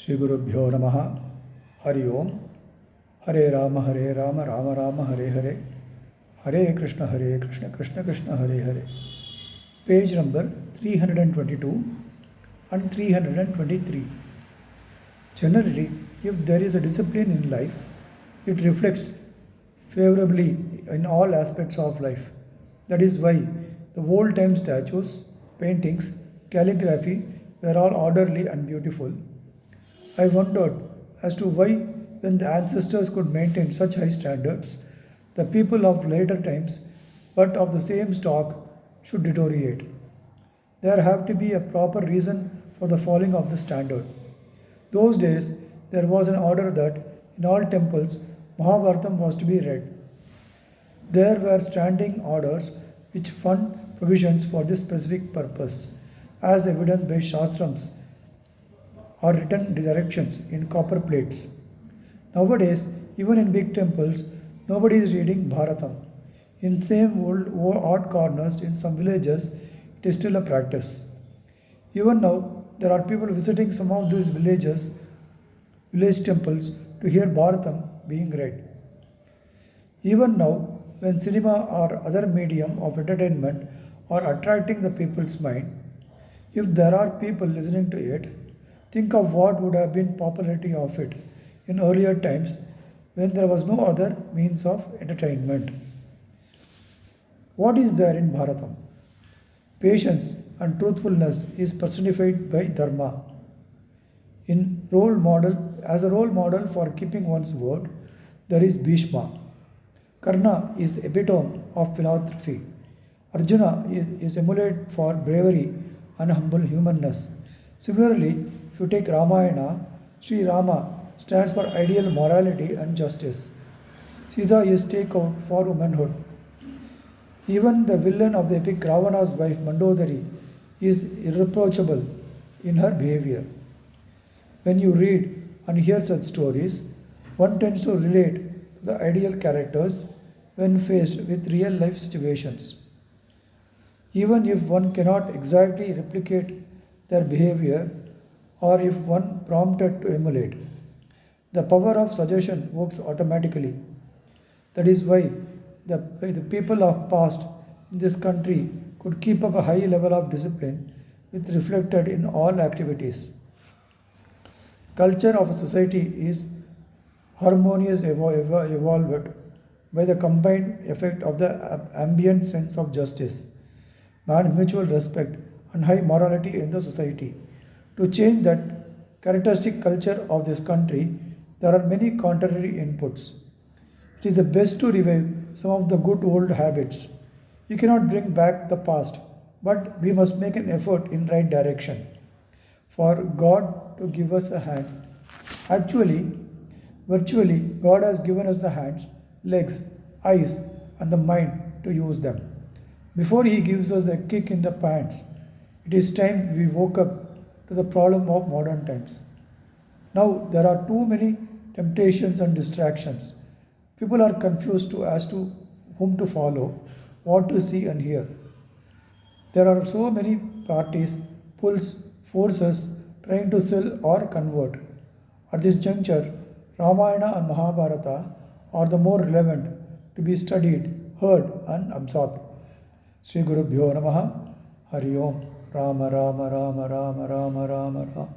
Sri Gurubhyo Namaha. Hari Om. Hare Rama, Rama Rama, Hare Hare. Hare Krishna, Krishna Krishna, Hare Hare. Page number 322 and 323. Generally, if there is a discipline in life, it reflects favorably in all aspects of life. That is why the old time statues, paintings, calligraphy were all orderly and beautiful. I wondered as to why, when the ancestors could maintain such high standards, the people of later times, but of the same stock, should deteriorate. There have to be a proper reason for the falling of the standard. Those days, there was an order that in all temples, Mahabharatam was to be read. There were standing orders which fund provisions for this specific purpose, as evidenced by Shastrams or written directions in copper plates. Nowadays, even in big temples, nobody is reading Bharatam. In same old odd corners in some villages, it is still a practice. Even now, there are people visiting some of these village temples to hear Bharatam being read. Even now, when cinema or other medium of entertainment are attracting the people's mind, if there are people listening to it, think of what would have been popularity of it in earlier times when there was no other means of entertainment. What is there in Bharatam? Patience and truthfulness is personified by Dharma. As a role model for keeping one's word, there is Bhishma. Karna is epitome of philanthropy. Arjuna is emulated for bravery and humble humanness. Similarly, if you take Ramayana, Sri Rama stands for ideal morality and justice. Sita is takeout for womanhood. Even the villain of the epic Ravana's wife Mandodari is irreproachable in her behavior. When you read and hear such stories, one tends to relate to the ideal characters when faced with real life situations. Even if one cannot exactly replicate their behavior or if one prompted to emulate, the power of suggestion works automatically. That is why the people of past in this country could keep up a high level of discipline which reflected in all activities. Culture of a society is harmonious evolved by the combined effect of the ambient sense of justice, mutual respect and high morality in the society. To change that characteristic culture of this country, there are many contrary inputs. It is the best to revive some of the good old habits. You cannot bring back the past, but we must make an effort in right direction for God to give us a hand. Virtually, God has given us the hands, legs, eyes, and the mind to use them. Before He gives us a kick in the pants, it is time we woke up to the problem of modern times. Now there are too many temptations and distractions. People are confused as to whom to follow, what to see and hear. There are so many parties, pulls, forces trying to sell or convert. At this juncture, Ramayana and Mahabharata are the more relevant to be studied, heard and absorbed. Sri Gurubhyo Namaha. Hari Om. Rama Rama Rama Rama Rama Rama Rama.